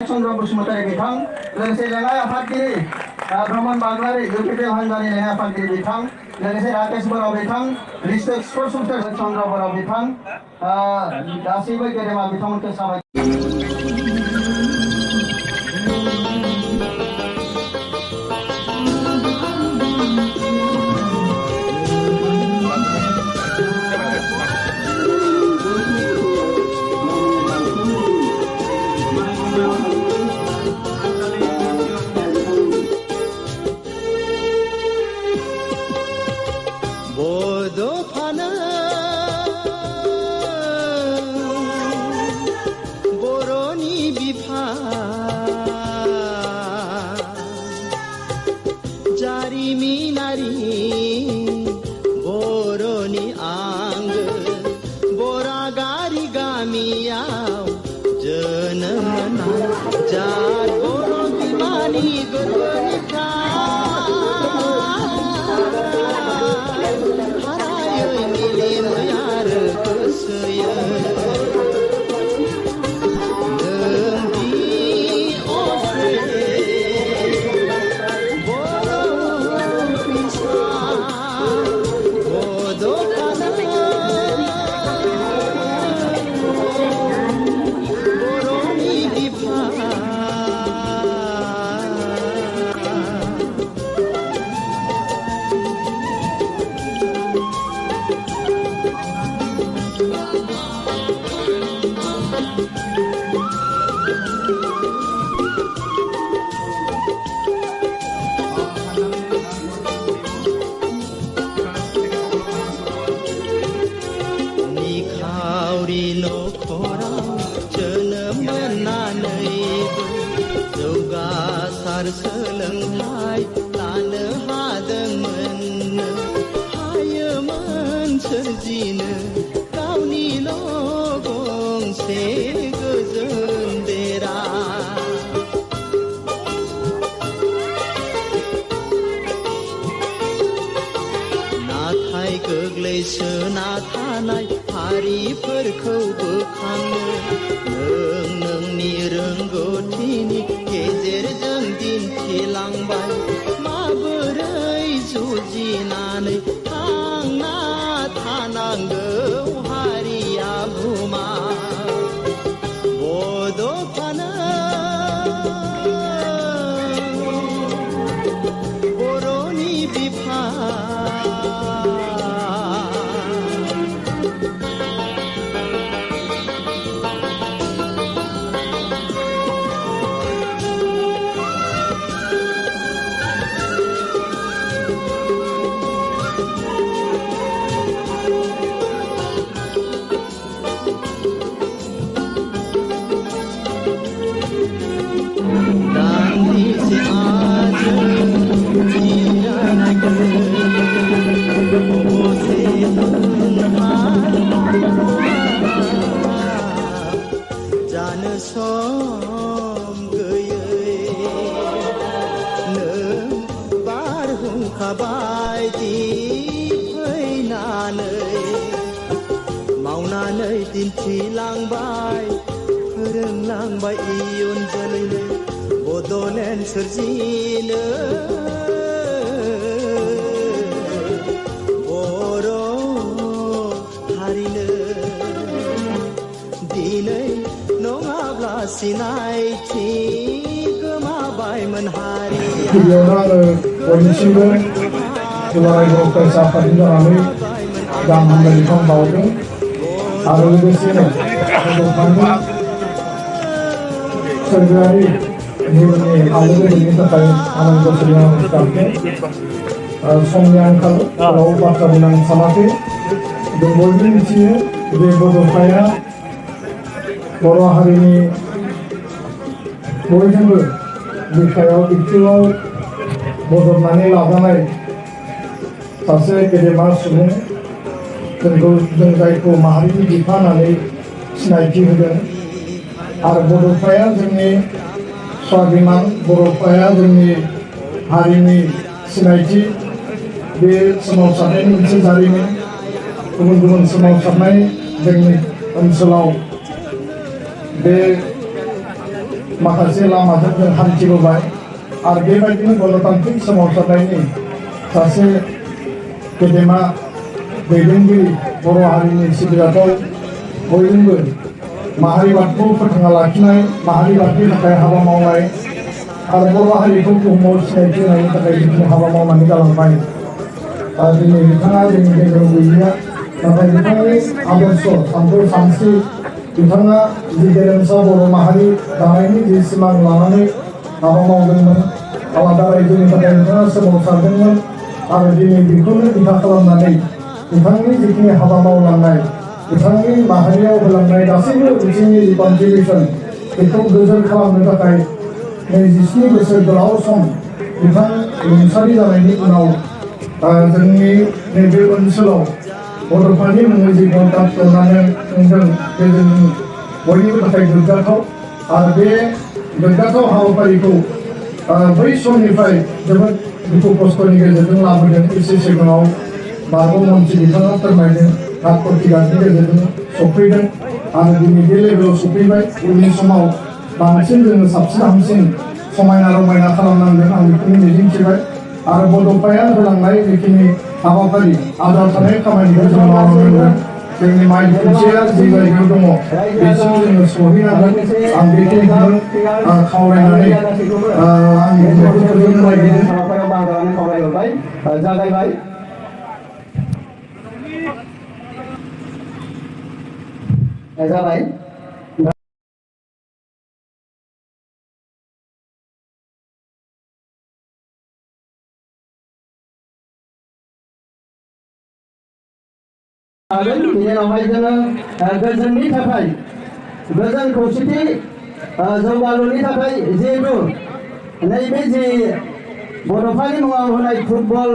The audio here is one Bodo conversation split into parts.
चन्द्र बसुमतारी बिथां लोगोसे लेङाइ आफादगिरि ब्रह्मन बाग्लारि इउपिपिएल हान्जानि लेङाइ आफादगिरि बिथां लोगोसे राकेश बर' बिथां डिस्ट्रिक्ट स्पर्ट्स संस्था चन्द्र बर' बिथां गासैबो गेदेमा बिथांमोनखौ साबायखर सोलोंथाइ लानो हादोंमोन हायोमोन सोरजिनो गावनिल' गंसे गोजोन देरा नाथाय गोग्लैसोना थानाय हारिफोरखौ बोखांनो नोंनि रोंगौथिनि गेजेरजों दिन्थिलांबाय माबोरै जुजिनानै थांना थानांगौ हारिया बुहुमा बड'फानो बर'नि बिफा जानो सम गैयै नों बारहुंखा बायदि फैनानै मावनानै दिन्थिलांबाय फोरोंलांबाय इयुन जोलैनो बड'लेण्ड सोरजिनो बर' हारिनो दिनै नङाब्ला सिनायथि गोमाबायमोन हारिया गिबियावनो आङो बयनिसिमबो दुलाराय बर' फरायसा आफादनि जानानै गाहाम हामलायनायखौ बावदों आरो लोगोसेनो बड'फानि सोरगोआरि जिउनि आलो गोजोननि थाखाय आनान गसाइनि आर'ज गाबदों समनि आंखाल राव बाथ्रा बुंनो आं सानाखै जों बयबो मिथियो बे बड'फाया बर' हारिनि बयजोंबो बिखायाव बिखुआव बजबनानै लाजानाय सासे गेदेमा सुबुं जों जायखौ माहारिनि बिफा होननानै सिनायथि होदों आरो बड'फाया जोंनि स्वाभिमान बड'फाया जोंनि हारिनि सिनायथि बे सोमावसारनायनि मोनसे जारिमिन गुबुन गुबुन सोमावसारनाय जोंनि ओनसोलाव बे माखासे लामाजों जों हान्थिबोबाय आरो बेबायदिनो गणतान्त्रिक सोमावसारनायनि सासे गेदेमा दैदेनगिरि बर' हारिनि सिबिजाथाव बयजोंबो माहारिबादखौ फोथांना लाखिनाय माहारिबादनि थाखाय हाबा मावनाय आरो बर' हारिखौ बुहुमाव सिनायथि होनायनि थाखाय जिखिनि हाबा मावनानै गालांबाय दिनै बिथाङा जोंनि गेजेराव गैलिया नाथाय बिथांनि आदर्श सानथौ सानस्रि बिथाङा जि गेरेमसा बर' माहारि दानायनि जि सिमां लानानै हाबा मावदोंमोन आलादा रायजोनि थाखाय बिथाङा सोमावसारदोंमोन आरो दिनै बेखौनो बिथा खालामनानै बिथांनि जिखिनि हाबा मावलांनाय बिथांनि माहारियाव होलांनाय गासैबो बिथिंनि जि कन्ट्रिबिउसन बेखौ गोजोन खालामनो थाखाय 27 बोसोर गोलाव सम बिथां रुंसारि जानायनि उनाव जोंनि नैबे ओनसोलाव बड'फानि मुङै जि गणतान्त्रिक टुर्नामेन्ट खुंदों बे जोंनि बयनिबो थाखाय गोग्गाथाव आरो बे गोग्गाथाव हाबाफारिखौ बै समनिफ्राय जोबोद दुखु खस्थ'नि गेजेरजों लाबोदों एसे सिगाङाव बारग' मन्थ्रि बिथाङा फोरमायदों हात प्रतिघातनि गेजेरजों सफैदों आरो दिनै बे लेभेलाव सफैबाय उननि समाव बांसिन जोङो साबसिन हामसिन समायना रमायना खालामनांगोन आं बेखौनो मिजिंथिबाय आरो बड'फाया होलांनाय जिखिनि हाबाफारि आद्रा थानाय खामानिखौ जों मावनांगोन जोंनि माइ खुन्थिया जि जायगायाव दङ बेसिम जोङो सहैनांगोन आं बेखिनिखौनो खावलायनानै आंनि बुंनायखौ फोजोबनो नागिरदों जागायबाय जाबाय बिनि उनावहाय जोङो गोजोननि थाखाय गोजोन खौसेथि जौगालुनि थाखाय जिहेतु नैबे जि बड'फानि मुङाव होनाय फुटबल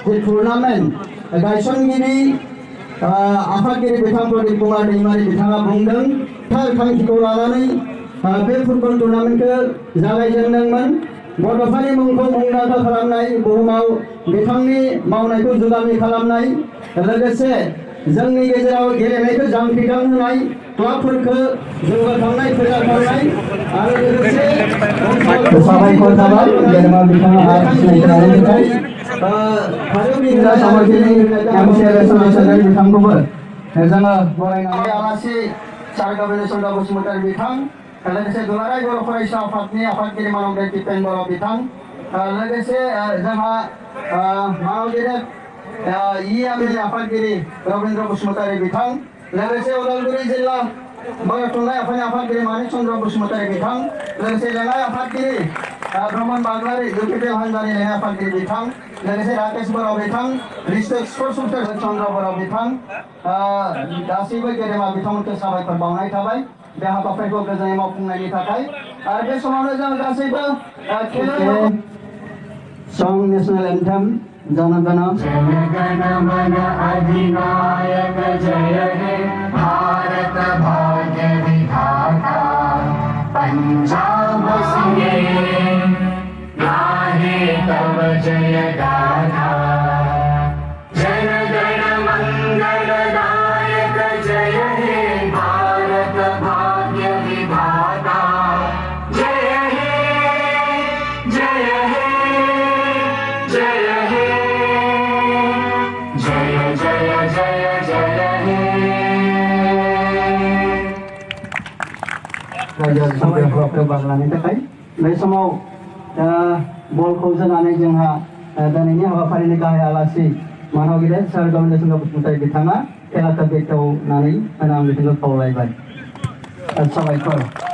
जि टुर्नामेन्ट गायसनगिरि आफादगिरि बिथां प्रदीप कुमार दैमारि बिथाङा बुंदों थार थांखिखौ लानानै बे फुटबल टुर्नामेन्टखौ जागायजेनदोंमोन बड'फानि मुंखौ मुंदांखा खालामनाय बुहुमाव बिथांनि मावनायखौ जुगामि खालामनाय लोगोसे जोंनि गेजेराव गेलेनायखौ जांख्रिखां होनाय क्लाबफोरखौ जौगाखांनाय फोजाखांनाय आरो लोगोसे साबायखर थाबाय जेनेबा बिथाङा सिनायथिनायनि थाखाय बिथांखौबो जोङो बरायनानै आलासि सार गबिन्द चन्द्र बसुमतारी बिथां लोगोसे दुलाराय बर' फरायसा आफादनि आफादगिरि मानबदेव दिपेन बर' बिथां लोगोसे जोंहा मानबदेव EML आफादगिरि रवीन्द्र बसुमतारी बिथां लोगोसे उदालगुरि जिल्ला बर' थुनलाइ आफादनि आफादगिरि मानिक चन्द्र बसुमतारी बिथां लोगोसे लेङाइ आफादगिरि ब्रह्मन बाग्लारि इउपिपिएल हान्जानि लेङाइ आफादगिरि बिथां लोगोसे राकेश बर' बिथां डिस्ट्रिक्ट स्पर्ट्स सुबुंथाय चन्द्र बर' बिथां गासैबो गेदेमा बिथांमोनखौ साबायखर बावनाय थाबाय बे हाबाफारिखौ गोजोनै मावफुंनायनि थाखाय आरो बे समावनो जों गासैबो सं नेशनेल एन्थेम जनगण मन अधिनायक जय हे भारत भाग्य विधाता पंजाब सिंहे गाहे तव जय गाथा जन गण मंगलदायक जय हे भारत भाग्य विधाता जय हे जय हे जय हे जय जय जय जय हे साबायखर बावनायनि थाखाय बे समाव बलखौ जोनानै जोंहा दिनैनि हाबाफारिनि गाहाय आलासि मानगिरि सार गबिन्द चन्द्र बसुमतारी बिथाङा खेलाखौ बेखेवनानै होनो आं बिथांखौ खावलायबाय साबायखर